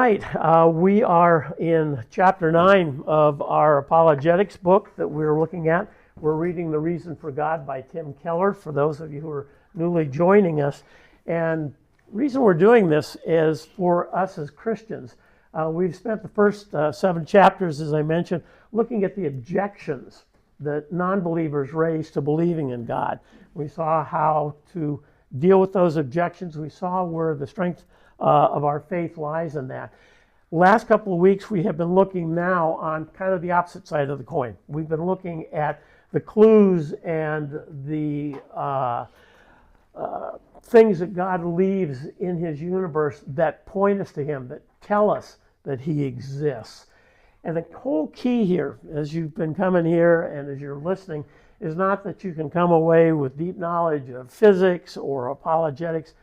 right, we are in chapter 9 of our Apologetics book that we're looking at. We're reading The Reason for God by Tim Keller, for those of you who are newly joining us. And the reason we're doing this is for us as Christians. We've spent the first 7 chapters, as I mentioned, looking at the objections that non-believers raise to believing in God. We saw how to deal with those objections. We saw where the strength of our faith lies in that. Last couple of weeks we have been looking now on kind of the opposite side of the coin. We've been looking at the clues and the things that God leaves in his universe that point us to him, that tell us that he exists. And the whole key here, as you've been coming here and as you're listening, is not that you can come away with deep knowledge of physics or apologetics,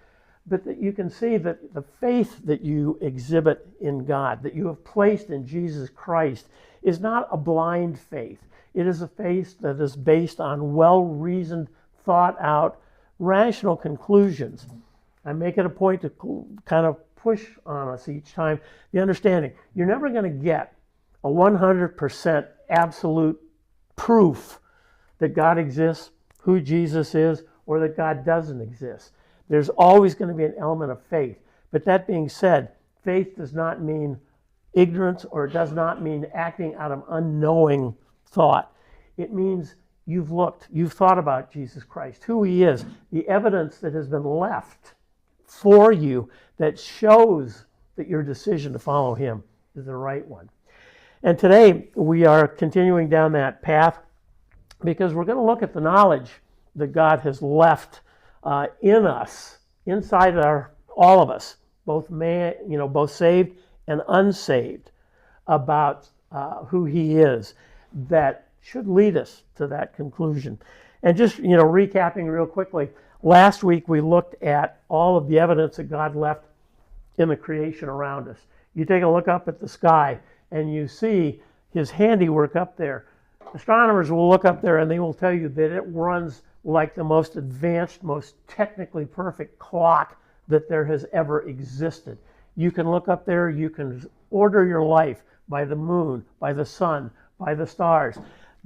but that you can see that the faith that you exhibit in God, that you have placed in Jesus Christ, is not a blind faith. It is a faith that is based on well-reasoned, thought-out, rational conclusions. I make it a point to kind of push on us each time the understanding. You're never going to get a 100% absolute proof that God exists, who Jesus is, or that God doesn't exist. There's always going to be an element of faith. But that being said, faith does not mean ignorance, or it does not mean acting out of unknowing thought. It means you've looked, you've thought about Jesus Christ, who he is, the evidence that has been left for you that shows that your decision to follow him is the right one. And today we are continuing down that path because we're going to look at the knowledge that God has left in us, inside all of us, both both saved and unsaved, about who he is, that should lead us to that conclusion. And just recapping real quickly, last week we looked at all of the evidence that God left in the creation around us. You take a look up at the sky and you see his handiwork up there. Astronomers will look up there and they will tell you that it runs like the most advanced, most technically perfect clock that there has ever existed. You can look up there, you can order your life by the moon, by the sun, by the stars.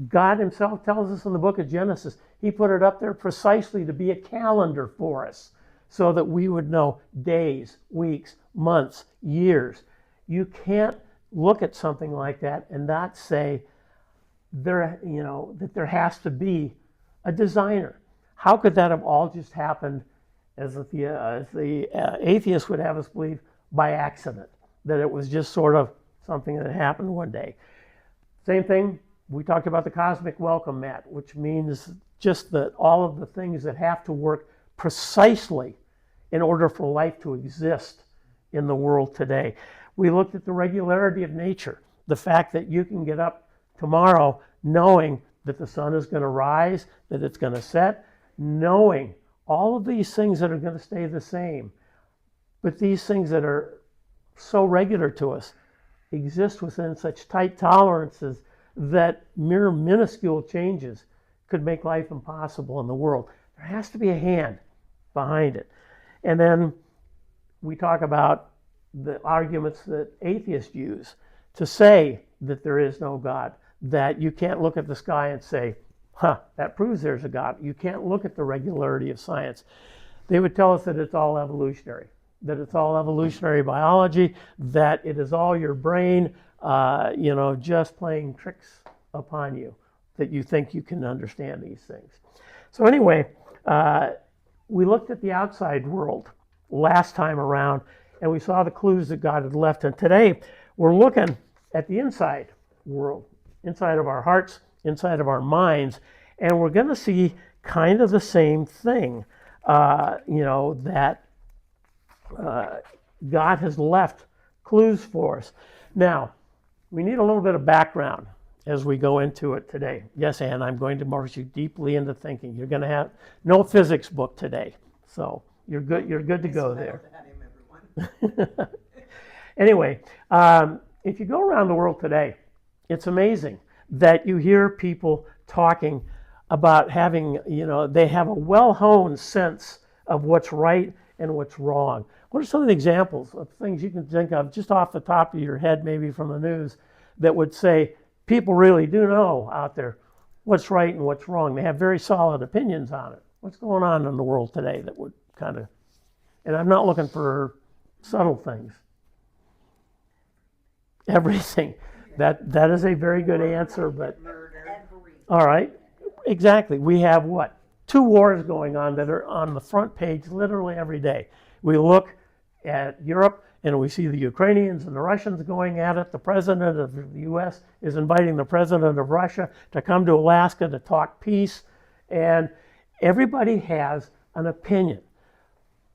God himself tells us in the book of Genesis, he put it up there precisely to be a calendar for us so that we would know days, weeks, months, years. You can't look at something like that and not say that there has to be a designer. How could that have all just happened, as the atheist would have us believe, by accident? That it was just sort of something that happened one day. Same thing, we talked about the cosmic welcome mat, which means just that all of the things that have to work precisely in order for life to exist in the world today. We looked at the regularity of nature, the fact that you can get up tomorrow knowing that the sun is going to rise, that it's going to set, knowing all of these things that are going to stay the same. But these things that are so regular to us exist within such tight tolerances that mere minuscule changes could make life impossible in the world. There has to be a hand behind it. And then we talk about the arguments that atheists use to say that there is no God, that you can't look at the sky and say, that proves there's a God. You can't look at the regularity of science. They would tell us that it's all evolutionary, that it's all evolutionary biology, that it is all your brain, just playing tricks upon you, that you think you can understand these things. So anyway, we looked at the outside world last time around, and we saw the clues that God had left. And today, we're looking at the inside world, inside of our hearts, inside of our minds, and we're going to see kind of the same thing, that God has left clues for us. Now, we need a little bit of background as we go into it today. Yes, Ann, I'm going to immerse you deeply into thinking. You're going to have no physics book today, so you're good to go there. Anyway, if you go around the world today, it's amazing that you hear people talking about having, they have a well-honed sense of what's right and what's wrong. What are some of the examples of things you can think of just off the top of your head, maybe from the news, that would say people really do know out there what's right and what's wrong? They have very solid opinions on it. What's going on in the world today that would kind of, and I'm not looking for subtle things. Everything. That is a very good answer, but all right, exactly. We have what? 2 wars going on that are on the front page literally every day. We look at Europe and we see the Ukrainians and the Russians going at it. The president of the U.S. is inviting the president of Russia to come to Alaska to talk peace, and everybody has an opinion.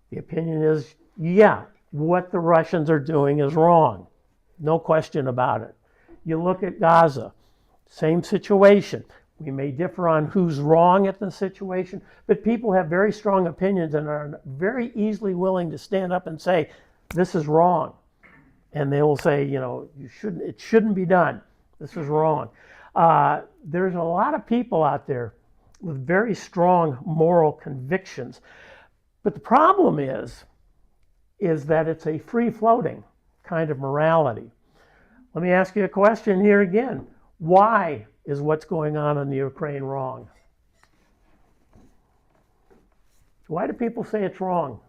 The opinion is, yeah, what the Russians are doing is wrong. No question about it. You look at Gaza, same situation. We may differ on who's wrong at the situation, but people have very strong opinions and are very easily willing to stand up and say, this is wrong. And they will say, it shouldn't be done. This is wrong. There's a lot of people out there with very strong moral convictions. But the problem is that it's a free-floating kind of morality. Let me ask you a question here again. Why is what's going on in the Ukraine wrong? Why do people say it's wrong?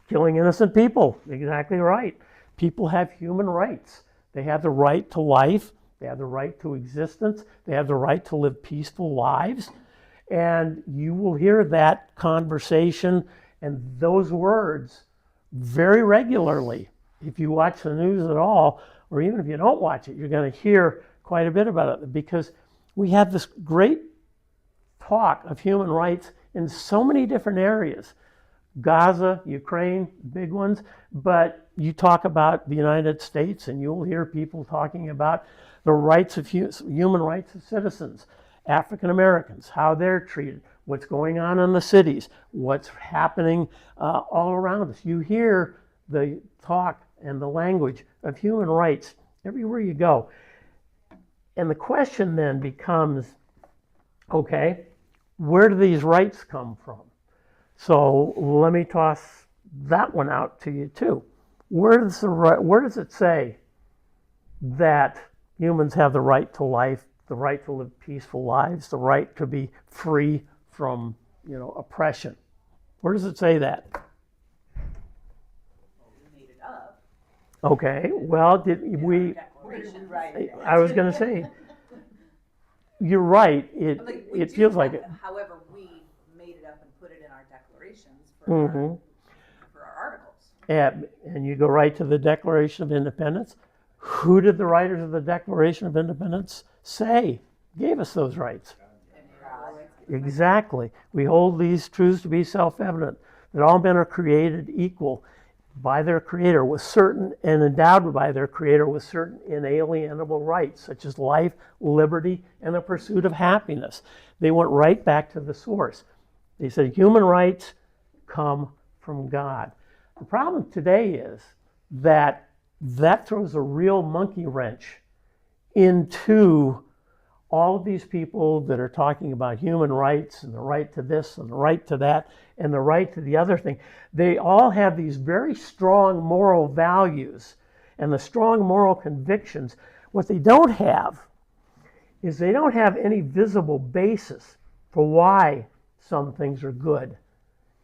Killing innocent people. Exactly right. People have human rights. They have the right to life. They have the right to existence. They have the right to live peaceful lives. And you will hear that conversation and those words very regularly. If you watch the news at all, or even if you don't watch it, you're going to hear quite a bit about it, because we have this great talk of human rights in so many different areas. Gaza, Ukraine, big ones, but you talk about the United States and you'll hear people talking about the rights of human rights of citizens, African Americans, how they're treated, what's going on in the cities, what's happening all around us. You hear the talk and the language of human rights everywhere you go. And the question then becomes, okay, where do these rights come from? So let me toss that one out to you too. Where does it say that humans have the right to life, the right to live peaceful lives, the right to be free from, oppression? Where does it say that? Okay, well, I was going to say, you're right. It feels like it. However, we made it up and put it in our declarations for our articles. And you go right to the Declaration of Independence. Who did the writers of the Declaration of Independence say gave us those rights? Exactly. We hold these truths to be self-evident, that all men are created equal by their Creator with certain, and endowed by their Creator with certain inalienable rights, such as life, liberty, and the pursuit of happiness. They went right back to the source. They said human rights come from God. The problem today is that throws a real monkey wrench into all of these people that are talking about human rights and the right to this and the right to that and the right to the other thing. They all have these very strong moral values and the strong moral convictions. What they don't have is they don't have any visible basis for why some things are good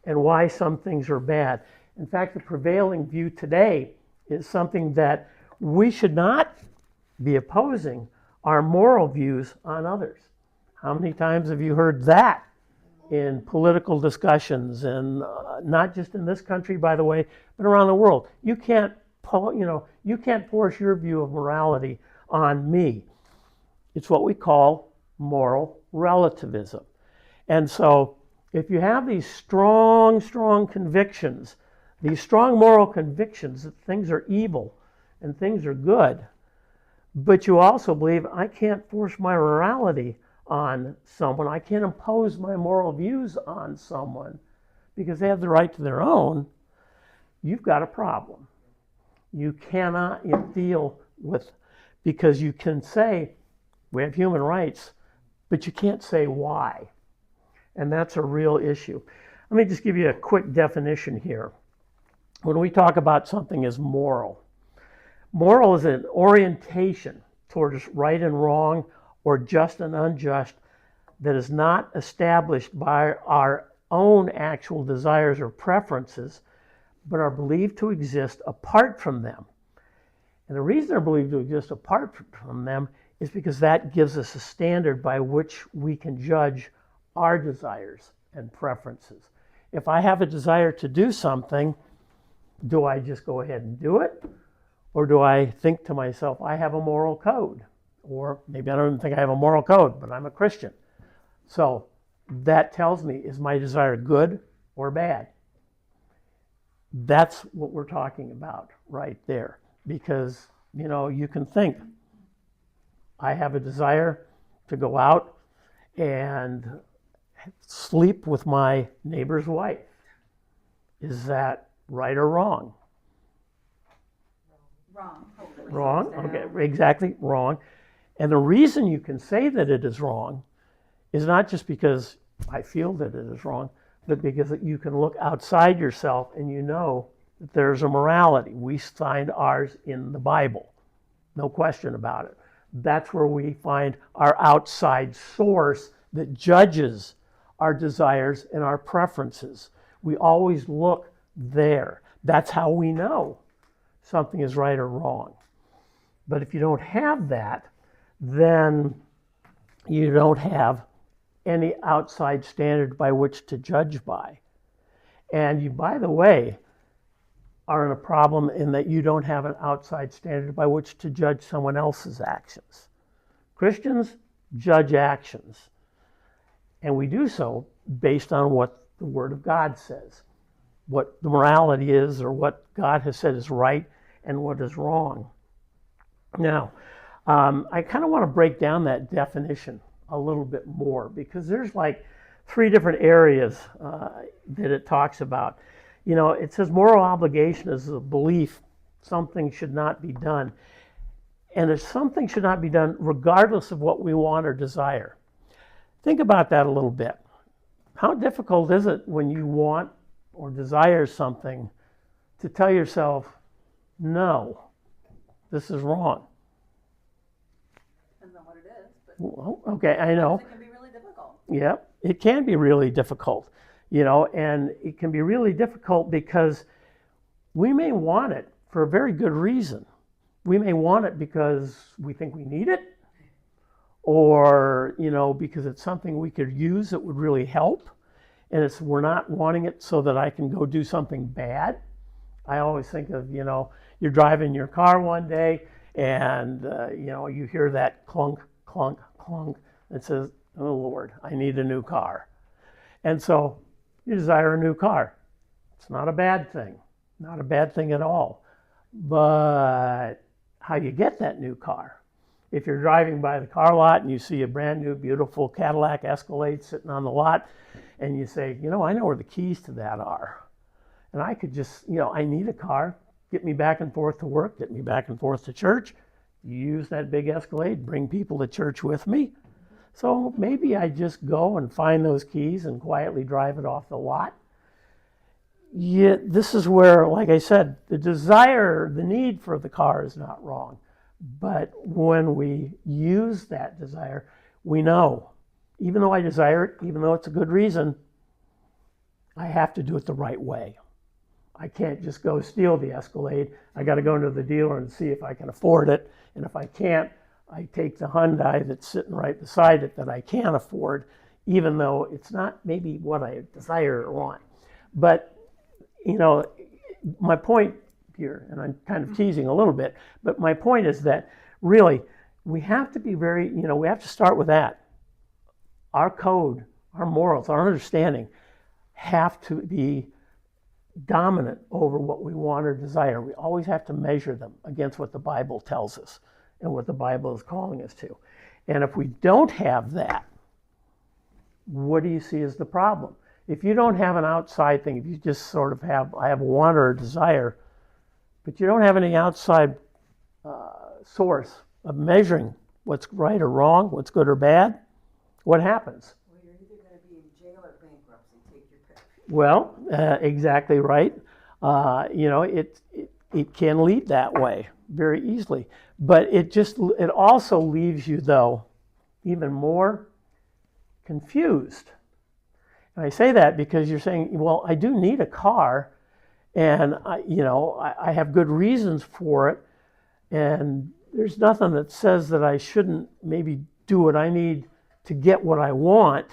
and why some things are bad. In fact, the prevailing view today is something that we should not be opposing our moral views on others. How many times have you heard that in political discussions, and not just in this country, by the way, but around the world? You can't force your view of morality on me. It's what we call moral relativism. And so if you have these strong convictions, these strong moral convictions that things are evil and things are good, but you also believe I can't force my morality on someone, I can't impose my moral views on someone because they have the right to their own, you've got a problem. You cannot deal with, because you can say we have human rights, but you can't say why. And that's a real issue. Let me just give you a quick definition here. When we talk about something as moral, moral is an orientation towards right and wrong or just and unjust that is not established by our own actual desires or preferences, but are believed to exist apart from them. And the reason they're believed to exist apart from them is because that gives us a standard by which we can judge our desires and preferences. If I have a desire to do something, do I just go ahead and do it? Or do I think to myself, I have a moral code? Or maybe I don't even think I have a moral code, but I'm a Christian. So that tells me, is my desire good or bad? That's what we're talking about right there. Because, you can think, I have a desire to go out and sleep with my neighbor's wife. Is that right or wrong? Wrong. Totally. Wrong, okay, exactly, wrong. And the reason you can say that it is wrong is not just because I feel that it is wrong, but because you can look outside yourself and you know that there's a morality. We find ours in the Bible, no question about it. That's where we find our outside source that judges our desires and our preferences. We always look there. That's how we know something is right or wrong. But if you don't have that, then you don't have any outside standard by which to judge by. And you, by the way, are in a problem in that you don't have an outside standard by which to judge someone else's actions. Christians judge actions, and we do so based on what the Word of God says, what the morality is, or what God has said is right and what is wrong. Now, I kind of want to break down that definition a little bit more, because there's like 3 different areas that it talks about. It says moral obligation is a belief something should not be done. And if something should not be done regardless of what we want or desire. Think about that a little bit. How difficult is it when you want or desire something to tell yourself, no, this is wrong? Depends on what it is. But Well, okay, I know. it can be really difficult. Yeah, it can be really difficult, and it can be really difficult because we may want it for a very good reason. We may want it because we think we need it, or, because it's something we could use that would really help. And we're not wanting it so that I can go do something bad. I always think of, you're driving your car one day and, you hear that clunk, clunk, clunk. It says, oh Lord, I need a new car. And so you desire a new car. It's not a bad thing, not a bad thing at all. But how you get that new car? If you're driving by the car lot and you see a brand new, beautiful Cadillac Escalade sitting on the lot, and you say, I know where the keys to that are. And I could just, I need a car, get me back and forth to work, get me back and forth to church. You use that big Escalade, bring people to church with me. So maybe I just go and find those keys and quietly drive it off the lot. Yeah, this is where, like I said, the desire, the need for the car is not wrong. But when we use that desire, we know, even though I desire it, even though it's a good reason, I have to do it the right way. I can't just go steal the Escalade. I got to go into the dealer and see if I can afford it. And if I can't, I take the Hyundai that's sitting right beside it that I can afford, even though it's not maybe what I desire or want. But, my point here, and I'm kind of teasing a little bit, but my point is that really we have to be very, we have to start with that. Our code, our morals, our understanding have to be dominant over what we want or desire. We always have to measure them against what the Bible tells us and what the Bible is calling us to. And if we don't have that, what do you see as the problem? If you don't have an outside thing, if you just sort of I have a want or a desire, but you don't have any outside source of measuring what's right or wrong, what's good or bad, what happens? Well, you're either going to be in jail or Well, exactly right. It can lead that way very easily, but it also leaves you though even more confused. And I say that because you're saying, well, I do need a car, and I have good reasons for it, and there's nothing that says that I shouldn't maybe do what I need to get what I want,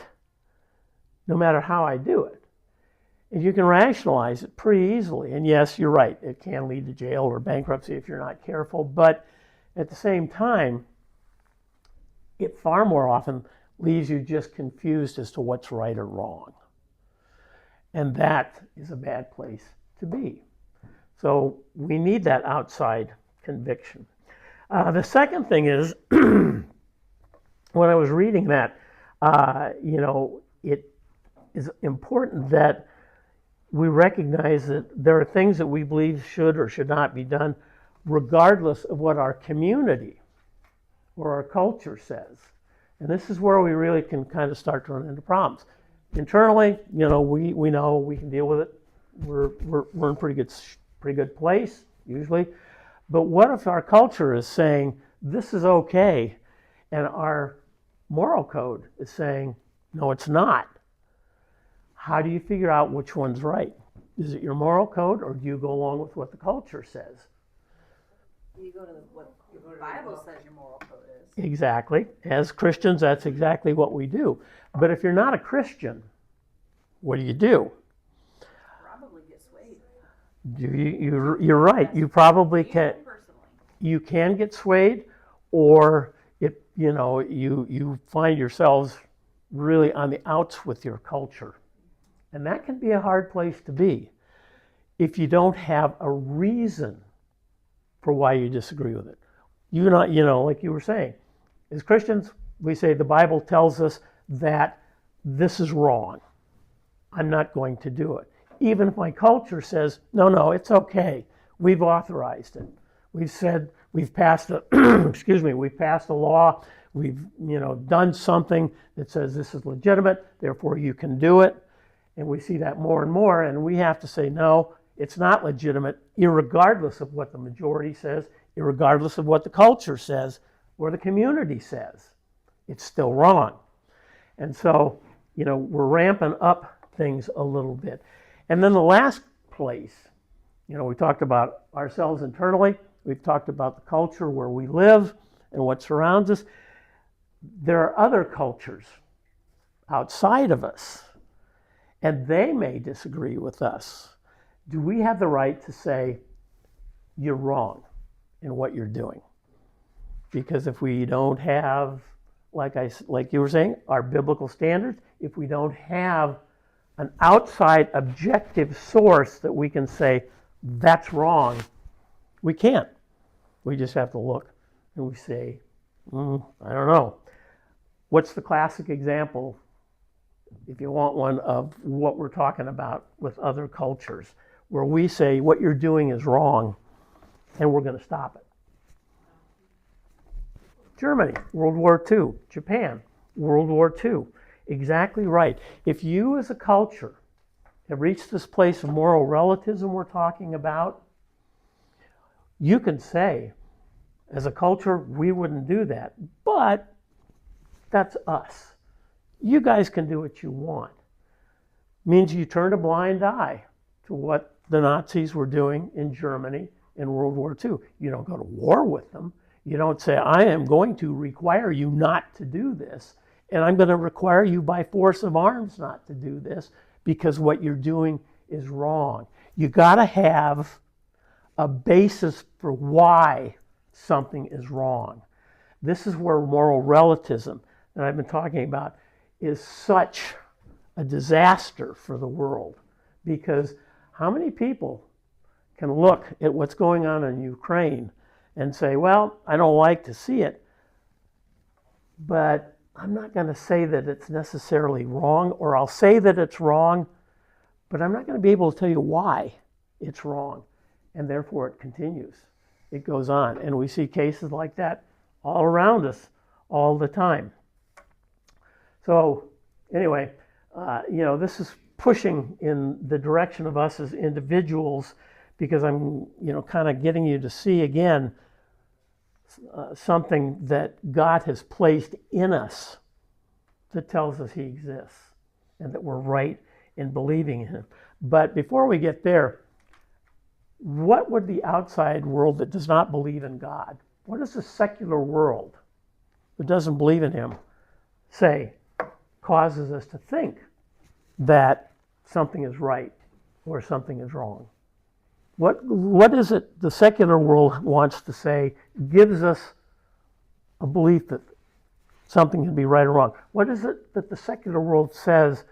no matter how I do it. And you can rationalize it pretty easily. And yes, you're right, it can lead to jail or bankruptcy if you're not careful. But at the same time, it far more often leaves you just confused as to what's right or wrong. And that is a bad place to be. So we need that outside conviction. The second thing is, when I was reading that, it is important that we recognize that there are things that we believe should or should not be done, regardless of what our community or our culture says. And this is where we really can kind of start to run into problems. Internally, we know we can deal with it. We're in pretty good place usually. But what if our culture is saying this is okay, and our moral code is saying no, it's not? How do you figure out which one's right? Is it your moral code, or do you go along with what the culture says? You go to what the Bible says your moral code is. Exactly. As Christians, that's exactly what we do. But if you're not a Christian, what do? Probably get swayed. You're right. You probably can. You can get swayed, or you find yourselves really on the outs with your culture. And that can be a hard place to be if you don't have a reason for why you disagree with it. Like you were saying, as Christians, we say the Bible tells us that this is wrong. I'm not going to do it. Even if my culture says, no, it's okay. We've authorized it. We've said, we've passed a, we've passed a law. We've, done something that says this is legitimate, therefore you can do it. And we see that more and more, and we have to say, no, it's not legitimate, irregardless of what the majority says, irregardless of what the culture says, or the community says. It's still wrong. And so, we're ramping up things a little bit. And then the last place, we talked about ourselves internally, we've talked about the culture where we live and what surrounds us. There are other cultures outside of us, and they may disagree with us. Do we have the right to say, you're wrong in what you're doing? Because if we don't have, like you were saying, our biblical standards, if we don't have an outside objective source that we can say, that's wrong, we can't. We just have to look and we say, I don't know. What's the classic example, if you want one, of what we're talking about with other cultures, where we say what you're doing is wrong and we're going to stop it? Germany, World War II. Japan, World War II. Exactly right. If you as a culture have reached this place of moral relativism we're talking about, you can say, as a culture, we wouldn't do that. But that's us. You guys can do what you want. Means you turn a blind eye to what the Nazis were doing in Germany in World War II. You don't go to war with them. You don't say, I am going to require you not to do this, and I'm going to require you by force of arms not to do this because what you're doing is wrong. You got to have a basis for why something is wrong. This is where moral relativism that I've been talking about is such a disaster for the world, because how many people can look at what's going on in Ukraine and say, well, I don't like to see it, but I'm not going to say that it's necessarily wrong, or I'll say that it's wrong, but I'm not going to be able to tell you why it's wrong. And therefore it continues. It goes on. And we see cases like that all around us all the time. So anyway, this is pushing in the direction of us as individuals, because I'm, kind of getting you to see again something that God has placed in us that tells us he exists and that we're right in believing in him. But before we get there, what would the outside world that does not believe in God, what does the secular world that doesn't believe in him say causes us to think that something is right or something is wrong? What is it the secular world wants to say gives us a belief that something can be right or wrong? What is it that the secular world says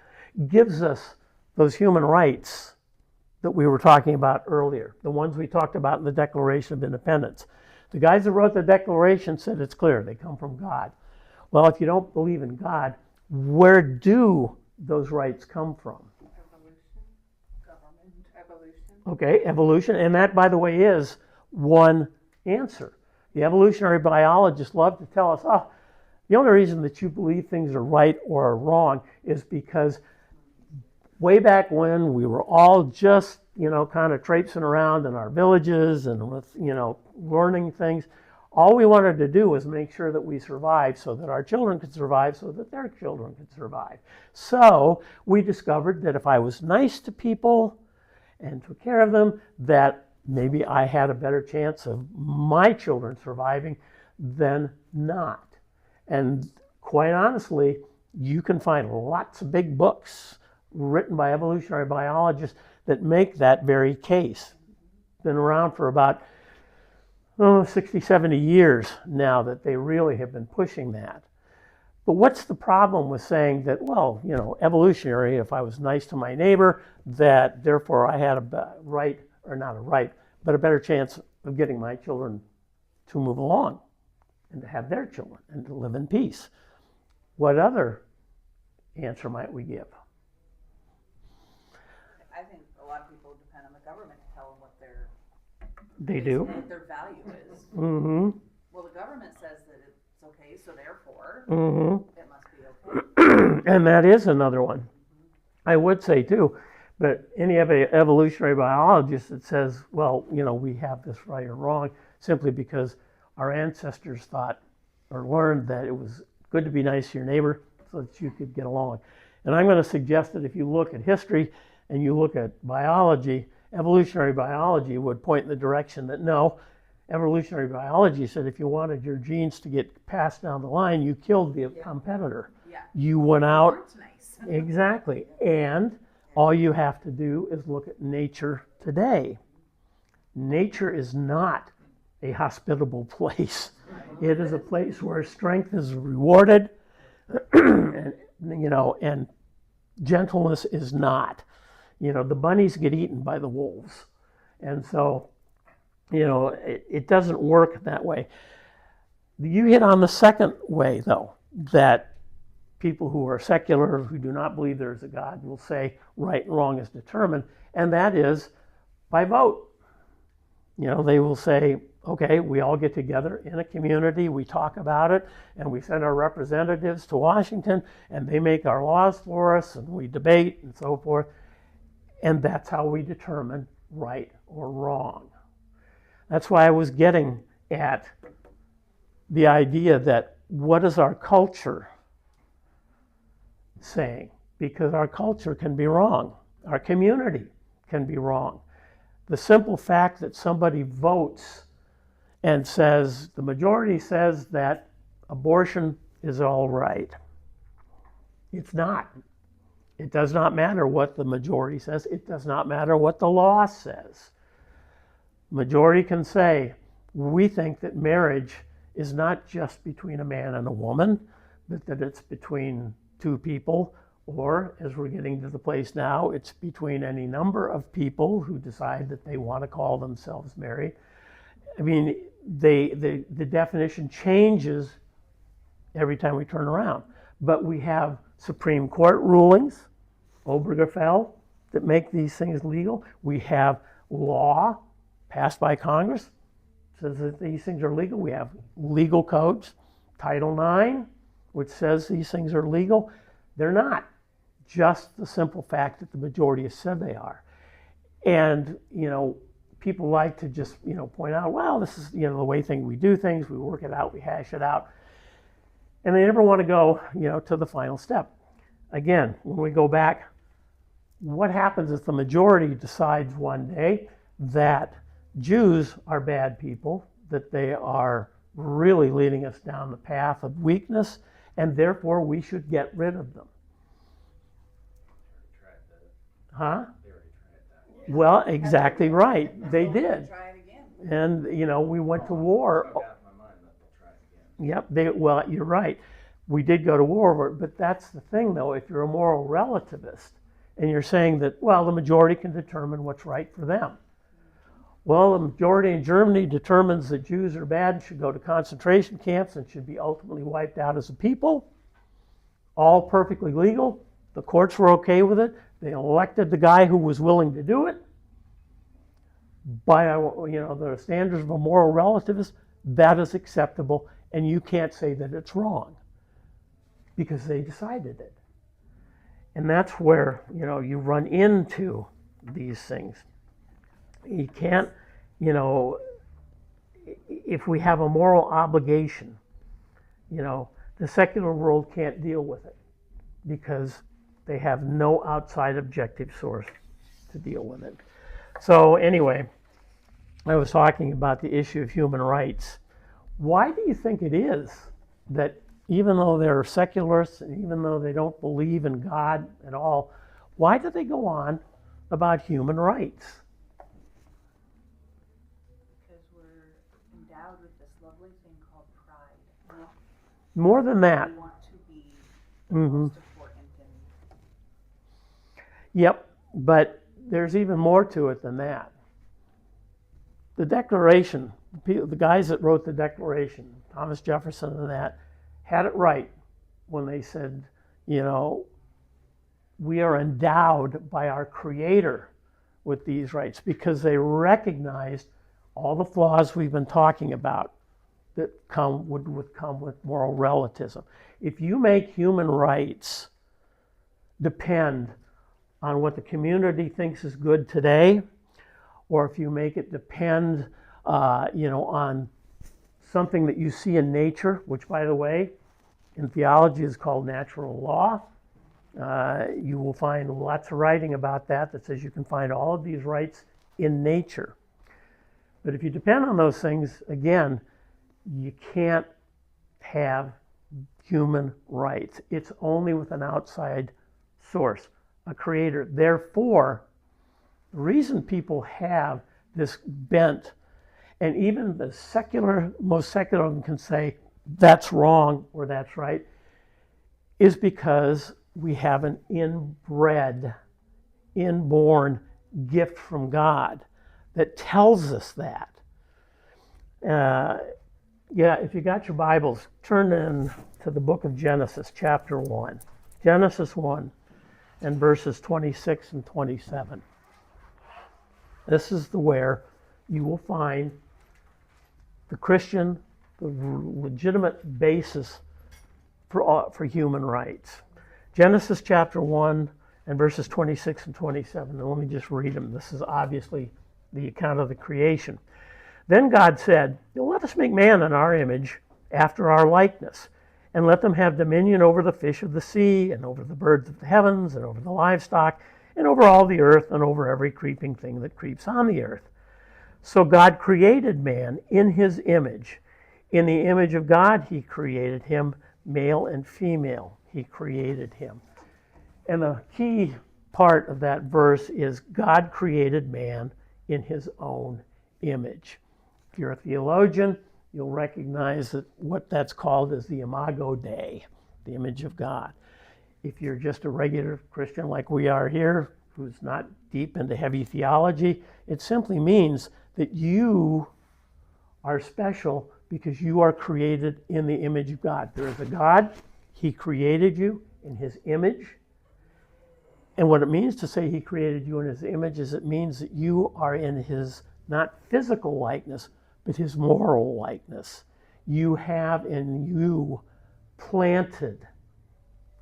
gives us those human rights that we were talking about earlier, the ones we talked about in the Declaration of Independence? The guys that wrote the Declaration said it's clear, they come from God. Well, if you don't believe in God, where do those rights come from? Okay, evolution, and that, by the way, is one answer. The evolutionary biologists love to tell us, the only reason that you believe things are right or are wrong is because way back when we were all just, kind of traipsing around in our villages and with, learning things. All we wanted to do was make sure that we survived so that our children could survive, so that their children could survive. So we discovered that if I was nice to people and took care of them, that maybe I had a better chance of my children surviving than not. And quite honestly, you can find lots of big books written by evolutionary biologists that make that very case. Been around for about 60, 70 years now that they really have been pushing that. But what's the problem with saying that, evolutionary, if I was nice to my neighbor, that therefore I had a right, or not a right, but a better chance of getting my children to move along and to have their children and to live in peace? What other answer might we give? I think a lot of people depend on the government to tell them what their what their value is. Mm-hmm. Well, the government says that it's okay, so therefore it must be okay. And that is another one. I would say too, but any evolutionary biologist that says, we have this right or wrong simply because our ancestors thought or learned that it was good to be nice to your neighbor so that you could get along. And I'm going to suggest that if you look at history and you look at biology, evolutionary biology would point in the direction that no, evolutionary biology said if you wanted your genes to get passed down the line, you killed the competitor. Yeah. You went out. Nice. Exactly. And all you have to do is look at nature today. Nature is not a hospitable place. It is a place where strength is rewarded and gentleness is not. The bunnies get eaten by the wolves. And so, it doesn't work that way. You hit on the second way, though, that people who are secular, who do not believe there is a God, will say right and wrong is determined, and that is by vote. They will say, okay, we all get together in a community, we talk about it, and we send our representatives to Washington, and they make our laws for us, and we debate and so forth, and that's how we determine right or wrong. That's why I was getting at the idea that what is our culture saying? Because our culture can be wrong. Our community can be wrong. The simple fact that somebody votes and says, the majority says that abortion is all right. It's not. It does not matter what the majority says. It does not matter what the law says. Majority can say, we think that marriage is not just between a man and a woman, but that it's between two people, or as we're getting to the place now, it's between any number of people who decide that they want to call themselves married. I mean, the definition changes every time we turn around. But we have Supreme Court rulings, Obergefell, that make these things legal. We have law passed by Congress, says that these things are legal. We have legal codes, Title IX, which says these things are legal. They're not. just the simple fact that the majority has said they are. And, people like to just, point out, well, this is, the way we do things, we work it out, we hash it out. And they never want to go, to the final step. Again, when we go back, what happens if the majority decides one day that Jews are bad people, that they are really leading us down the path of weakness, and therefore we should get rid of them? Huh? Well, exactly right. They did. Try it again. And, we went to war. Yep. Well, you're right. We did go to war over it. But that's the thing, though. If you're a moral relativist and you're saying that, well, the majority can determine what's right for them. Well, the majority in Germany determines that Jews are bad and should go to concentration camps and should be ultimately wiped out as a people. All perfectly legal. The courts were okay with it. They elected the guy who was willing to do it. By the standards of a moral relativist, that is acceptable, and you can't say that it's wrong because they decided it. And that's where you run into these things. You can't, if we have a moral obligation, the secular world can't deal with it because they have no outside objective source to deal with it. So anyway, I was talking about the issue of human rights. Why do you think it is that even though they're secularists and even though they don't believe in God at all, why do they go on about human rights? Because we're endowed with this lovely thing called pride. More than that. We want to be the most important. Yep, but there's even more to it than that. The Declaration, the guys that wrote the Declaration, Thomas Jefferson and that, had it right when they said, we are endowed by our Creator with these rights because they recognized all the flaws we've been talking about that would come with moral relativism. If you make human rights depend on what the community thinks is good today, or if you make it depend, on something that you see in nature, which, by the way, in theology is called natural law. You will find lots of writing about that says you can find all of these rights in nature. But if you depend on those things, again, you can't have human rights. It's only with an outside source, a creator. Therefore, the reason people have this bent, and even the most secular of them can say that's wrong or that's right, is because we have an inborn gift from God that tells us that. If you got your Bibles, turn in to the book of Genesis, chapter 1. Genesis 1 and verses 26 and 27. This is where you will find the Christian, the legitimate basis for human rights. Genesis chapter 1 and verses 26 and 27. And let me just read them. This is obviously the account of the creation. Then God said, let us make man in our image, after our likeness, and let them have dominion over the fish of the sea, and over the birds of the heavens, and over the livestock, and over all the earth, and over every creeping thing that creeps on the earth. So God created man in his image. In the image of God he created him, male and female he created him. And the key part of that verse is God created man in his own image. If you're a theologian, you'll recognize that what that's called is the Imago Dei, the image of God. If you're just a regular Christian like we are here, who's not deep into heavy theology, it simply means that you are special because you are created in the image of God. There is a God, he created you in his image. And what it means to say he created you in his image is it means that you are in his, not physical likeness, but his moral likeness. You have in you planted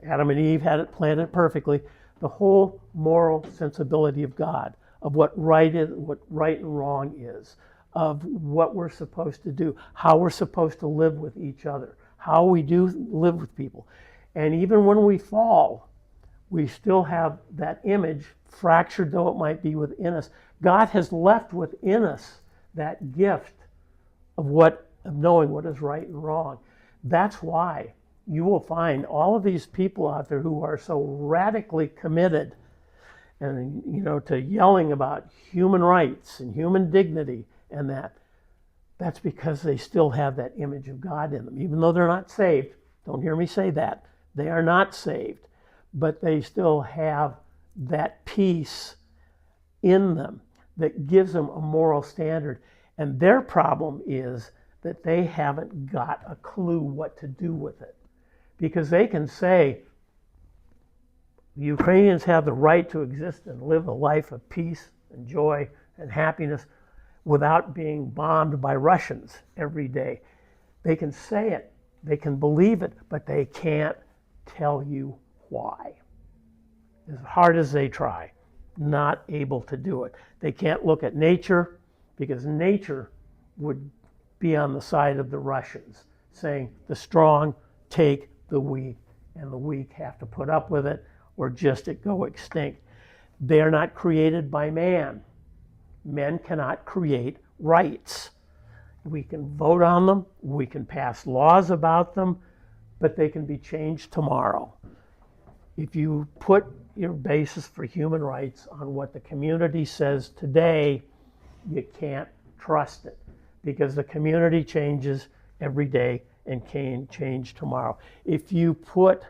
Adam and Eve had it planted perfectly. The whole moral sensibility of God, of what right is, what right and wrong is, of what we're supposed to do, how we're supposed to live with each other, how we do live with people. And even when we fall, we still have that image, fractured though it might be within us. God has left within us that gift of knowing what is right and wrong. That's why you will find all of these people out there who are so radically committed and to yelling about human rights and human dignity and that's because they still have that image of God in them, even though they're not saved. Don't hear me say that. They are not saved, but they still have that peace in them that gives them a moral standard. And their problem is that they haven't got a clue what to do with it. Because they can say, the Ukrainians have the right to exist and live a life of peace and joy and happiness without being bombed by Russians every day. They can say it, they can believe it, but they can't tell you why. As hard as they try, not able to do it. They can't look at nature because nature would be on the side of the Russians, saying the strong take the weak and the weak have to put up with it or just go extinct. They are not created by man. Men cannot create rights. We can vote on them, we can pass laws about them, but they can be changed tomorrow. If you put your basis for human rights on what the community says today, you can't trust it because the community changes every day and can change tomorrow. If you put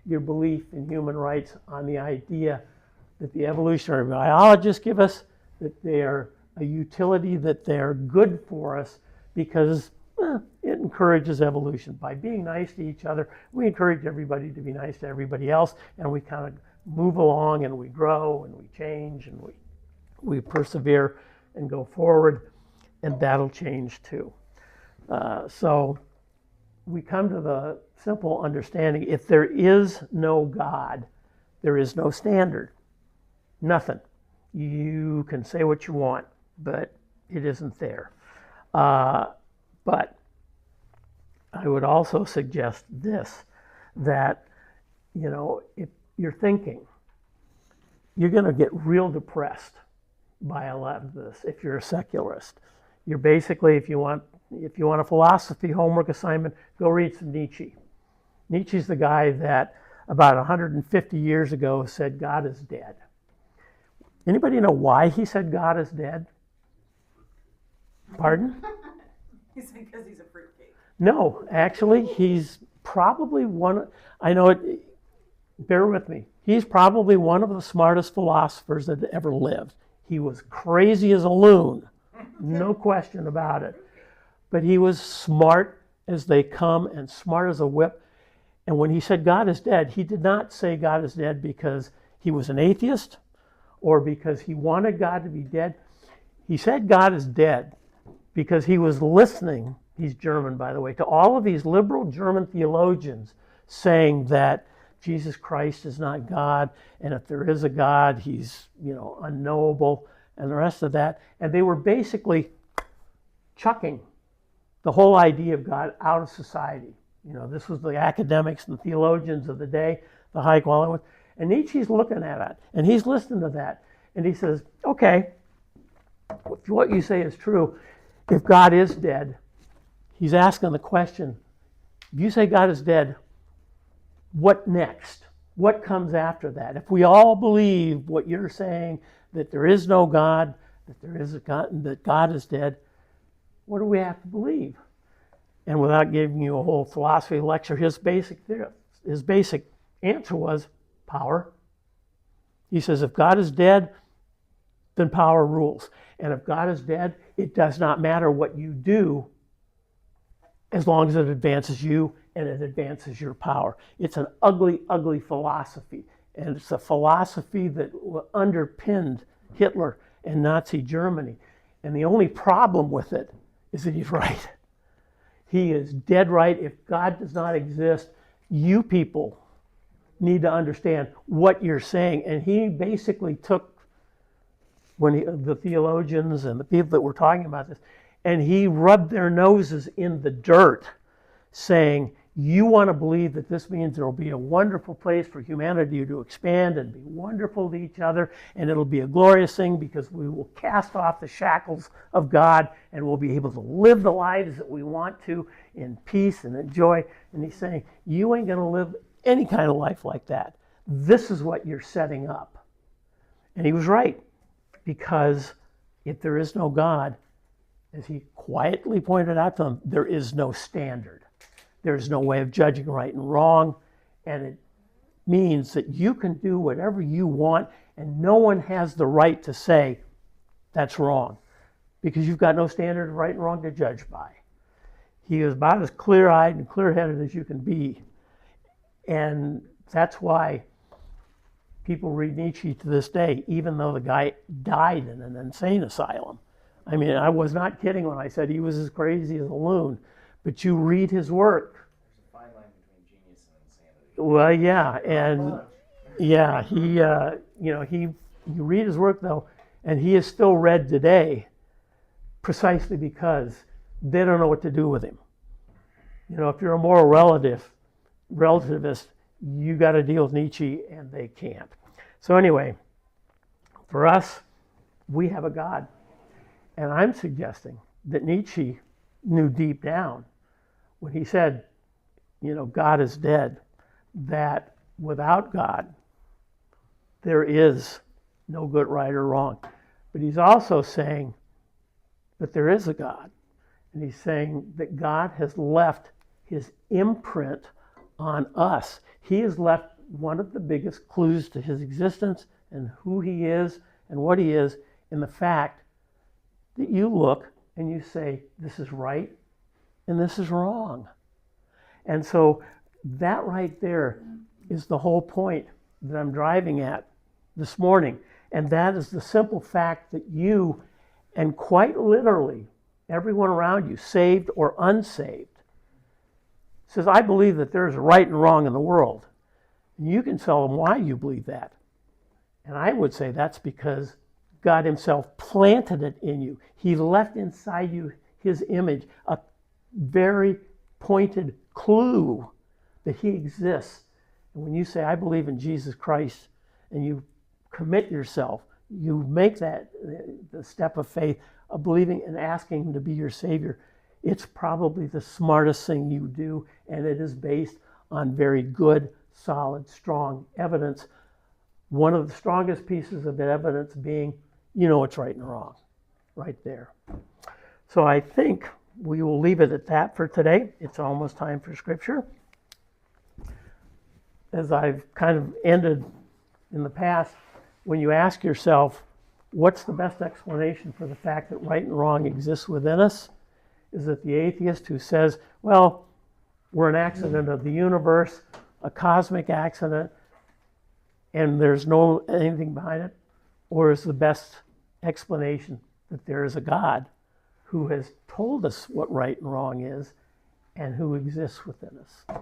your belief in human rights on the idea that the evolutionary biologists give us, that they are a utility, that they're good for us because it encourages evolution. By being nice to each other, we encourage everybody to be nice to everybody else, and we kind of move along and we grow and we change and we persevere and go forward, and that'll change too. So we come to the simple understanding, if there is no God, there is no standard. Nothing. You can say what you want, but it isn't there. But I would also suggest this, that, if you're thinking, you're going to get real depressed by a lot of this if you're a secularist. You're basically, if you want a philosophy homework assignment, go read some Nietzsche. Nietzsche's the guy that about 150 years ago said God is dead. Anybody know why he said God is dead? Pardon? It's because he's a fruitcake. No, actually, he's probably bear with me. He's probably one of the smartest philosophers that ever lived. He was crazy as a loon, no question about it. But he was smart as they come and smart as a whip. And when he said God is dead, he did not say God is dead because he was an atheist or because he wanted God to be dead. He said God is dead because he was listening, he's German by the way, to all of these liberal German theologians saying that Jesus Christ is not God, and if there is a God, he's unknowable, and the rest of that. And they were basically chucking the whole idea of God out of society. This was the academics and theologians of the day, the high quality ones. And Nietzsche's looking at it, and he's listening to that, and he says, okay, if what you say is true, if God is dead, he's asking the question, if you say God is dead, what next? What comes after that? If we all believe what you're saying, that there is no God, that there is a God, that God is dead, what do we have to believe? And without giving you a whole philosophy lecture, his basic answer was power. He says, if God is dead, then power rules. And if God is dead, it does not matter what you do as long as it advances you and it advances your power. It's an ugly, ugly philosophy. And it's a philosophy that underpinned Hitler and Nazi Germany. And the only problem with it is that he's right. He is dead right. If God does not exist, you people need to understand what you're saying. And he basically took the theologians and the people that were talking about this, and he rubbed their noses in the dirt, saying, you want to believe that this means there will be a wonderful place for humanity to expand and be wonderful to each other, and it'll be a glorious thing because we will cast off the shackles of God and we'll be able to live the lives that we want to in peace and in joy. And he's saying, you ain't going to live any kind of life like that. This is what you're setting up. And he was right, because if there is no God, as he quietly pointed out to them, there is no standard. There's no way of judging right and wrong, and it means that you can do whatever you want, and no one has the right to say that's wrong, because you've got no standard of right and wrong to judge by. He is about as clear-eyed and clear-headed as you can be, and that's why people read Nietzsche to this day, even though the guy died in an insane asylum. I mean, I was not kidding when I said he was as crazy as a loon. But you read his work. There's a fine line between genius and insanity. Well, yeah, and yeah, you read his work though, and he is still read today, precisely because they don't know what to do with him. You know, if you're a moral relativist, you got to deal with Nietzsche, and they can't. So anyway, for us, we have a God, and I'm suggesting that Nietzsche knew deep down, when he said, you know, God is dead, that without God, there is no good, right, or wrong. But he's also saying that there is a God. And he's saying that God has left his imprint on us. He has left one of the biggest clues to his existence and who he is and what he is in the fact that you look and you say, this is right and this is wrong. And so that right there is the whole point that I'm driving at this morning. And that is the simple fact that you, and quite literally everyone around you, saved or unsaved, says, I believe that there's a right and wrong in the world. And you can tell them why you believe that. And I would say that's because God himself planted it in you. He left inside you his image, a very pointed clue that he exists. And when you say, I believe in Jesus Christ, and you commit yourself, you make that the step of faith of believing and asking him to be your Savior, it's probably the smartest thing you do, and it is based on very good, solid, strong evidence. One of the strongest pieces of evidence being, you know what's right and wrong, right there. So I think we will leave it at that for today. It's almost time for Scripture. As I've kind of ended in the past, when you ask yourself, what's the best explanation for the fact that right and wrong exists within us? Is it the atheist who says, well, we're an accident of the universe, a cosmic accident, and there's no anything behind it? Or is the best explanation that there is a God who has told us what right and wrong is and who exists within us?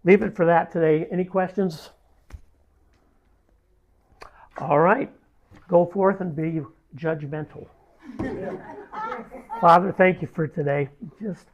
Leave it for that today. Any questions? All right. Go forth and be judgmental. Father, thank you for today. Just